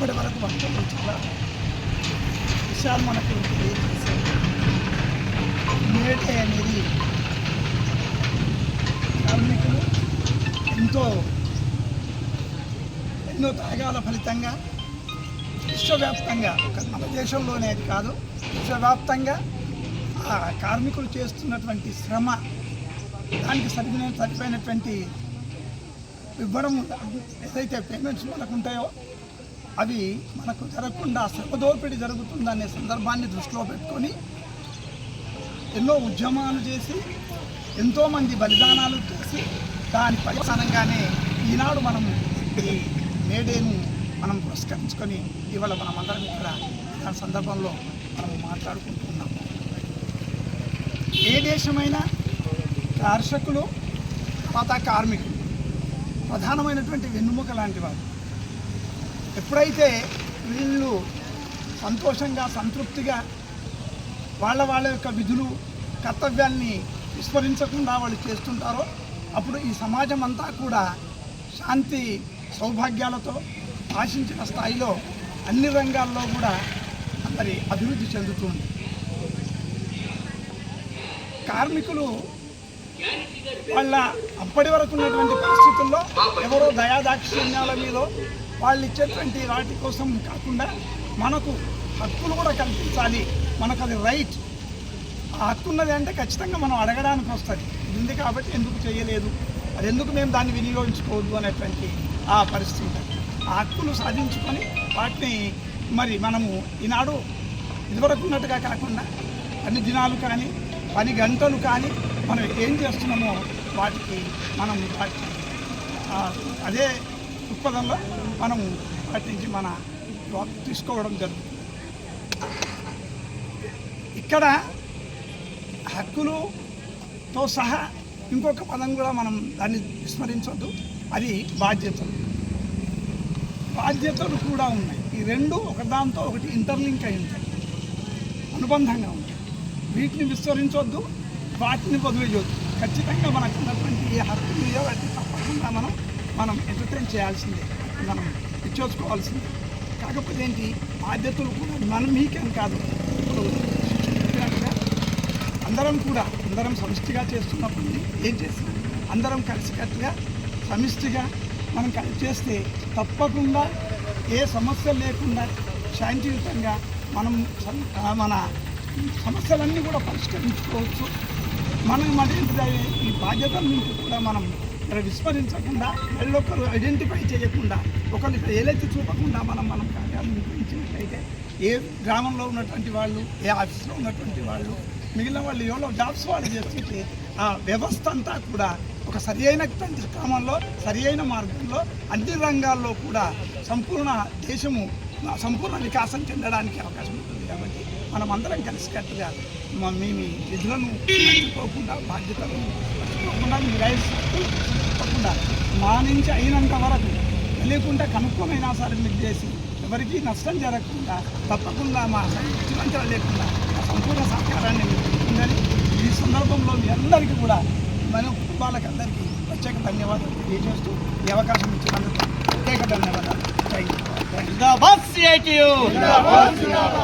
ఇప్పటి వరకు వక్తలు చాలా విషయాలు మనకు తెలియజేశారు. మేడే అనేది కార్మికులు ఎన్నో త్యాగాల ఫలితంగా విశ్వవ్యాప్తంగా, మన దేశంలోనే అది కాదు, విశ్వవ్యాప్తంగా ఆ కార్మికులు చేస్తున్నటువంటి శ్రమ, దానికి సరిపోయినటువంటి ఇవ్వడం, ఏదైతే పేమెంట్స్ మనకు ఉంటాయో అవి మనకు జరగకుండా శ్రమ దోపిడీ జరుగుతుందనే సందర్భాన్ని దృష్టిలో పెట్టుకొని ఎన్నో ఉద్యమాలు చేసి ఎంతోమంది బలిదానాలు చేసి దాని పరిస్థానంగానే ఈనాడు మనం ఈ మేడేను మనం పురస్కరించుకొని ఇవాళ మనం అందరం ఇక్కడ దాని సందర్భంలో మనం మాట్లాడుకుంటున్నాం. ఏ దేశమైనా కర్షకులు, తర్వాత కార్మికులు ప్రధానమైనటువంటి వెన్నుముక లాంటి వారు. ఎప్పుడైతే వీళ్ళు సంతోషంగా, సంతృప్తిగా వాళ్ళ యొక్క విధులు, కర్తవ్యాన్ని విస్మరించకుండా వాళ్ళు చేస్తుంటారో అప్పుడు ఈ సమాజం అంతా కూడా శాంతి సౌభాగ్యాలతో ఆశించిన స్థాయిలో అన్ని రంగాల్లో కూడా మరి అభివృద్ధి చెందుతుంది. కార్మికులు వాళ్ళ అప్పటి వరకు ఉన్నటువంటి పరిస్థితుల్లో ఎవరో దయాదాక్షిణ్యాల మీద వాళ్ళు ఇచ్చేటువంటి వాటి కోసం కాకుండా మనకు హక్కులు కూడా కల్పించాలి, మనకు అది రైట్. ఆ హక్కు ఉన్నది అంటే ఖచ్చితంగా మనం అడగడానికి వస్తుంది. ఇది ఉంది కాబట్టి ఎందుకు చేయలేదు, అది ఎందుకు మేము దాన్ని వినియోగించుకోవద్దు అనేటువంటి ఆ పరిస్థితి. ఆ హక్కులు సాధించుకొని వాటిని మరి మనము ఈనాడు ఇదివరకు ఉన్నట్టుగా కాకుండా అన్ని దినాలు కానీ, పని గంటలు కానీ మనం ఏం చేస్తున్నామో వాటికి మనం అదే దృక్పథంలో మనము వాటి నుంచి మన తీసుకోవడం జరుగుతుంది. ఇక్కడ హక్కులతో సహా ఇంకొక పదం కూడా మనం దాన్ని విస్మరించవద్దు, అది బాధ్యతలు. బాధ్యతలు కూడా ఉన్నాయి. ఈ రెండు ఒకదాంతో ఒకటి ఇంటర్లింక్ అయి ఉంటాయి, అనుబంధంగా ఉంటాయి. వీటిని విస్మరించవద్దు, వాటిని వదిలేయొద్దు. ఖచ్చితంగా మనకు ఉన్నటువంటి ఈ హక్కు మీద వాటిని తప్పకుండా మనం ఎంటర్టైన్ చేయాల్సిందే, మనం ఇచ్చోచుకోవాల్సిందే. కాకపోతే ఏంటి, బాధ్యతలు కూడా మనం మీకేం కాదు, ఇప్పుడు చెప్పినట్టుగా అందరం సమిష్టిగా చేస్తున్నప్పుడు ఏం చేసినా అందరం కలిసికట్టుగా సమిష్టిగా మనం కలిసి చేస్తే తప్పకుండా ఏ సమస్య లేకుండా శాంతియుతంగా మనం మన సమస్యలన్నీ కూడా పరిష్కరించుకోవచ్చు. మనం ఈ బాధ్యతల నుంచి కూడా మనం విస్మరించకుండా, ఒకరు ఐడెంటిఫై చేయకుండా, ఒకరికి ఏలెత్తి చూపకుండా మనం కార్యాలను నిర్వహించినట్లయితే ఏ గ్రామంలో ఉన్నటువంటి వాళ్ళు, ఏ ఆఫీస్లో ఉన్నటువంటి వాళ్ళు, మిగిలిన వాళ్ళు ఎవరో జాబ్స్ వాళ్ళు చేస్తుంటే ఆ వ్యవస్థ అంతా కూడా ఒక సరి అయిన క్రమంలో, సరి అయిన మార్గంలో అన్ని రంగాల్లో కూడా దేశము సంపూర్ణ వికాసం చెందడానికి అవకాశం ఉంటుంది. కాబట్టి మనం అందరం కలిసికట్టుగా మీ విధులను మర్చిపోకుండా, బాధ్యతలను మర్చిపోకుండా, తప్పకుండా మా నుంచి అయినంత వరకు తెలియకుండా కనుక్కొనైనా సరే మీకు చేసి ఎవరికీ నష్టం జరగకుండా తప్పకుండా మా మంచిగా లేకుండా ఆ సంపూర్ణ సహకారాన్ని ఉందని ఈ సందర్భంలో మీ అందరికీ కూడా మన కుటుంబాలకు అందరికీ ప్రత్యేక ధన్యవాదాలు తెలియజేస్తూ ఈ అవకాశం ఇచ్చినందుకు ప్రత్యేక ధన్యవాదాలు. జిందాబాద్ సిఐటియు,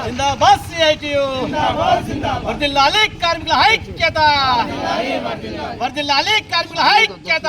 జిందాబాద్ సిఐటియు, వర్ధిల్లాలి కార్మికుల ఐక్యత, వర్ధిల్లాలి కార్మికుల ఐక్యత.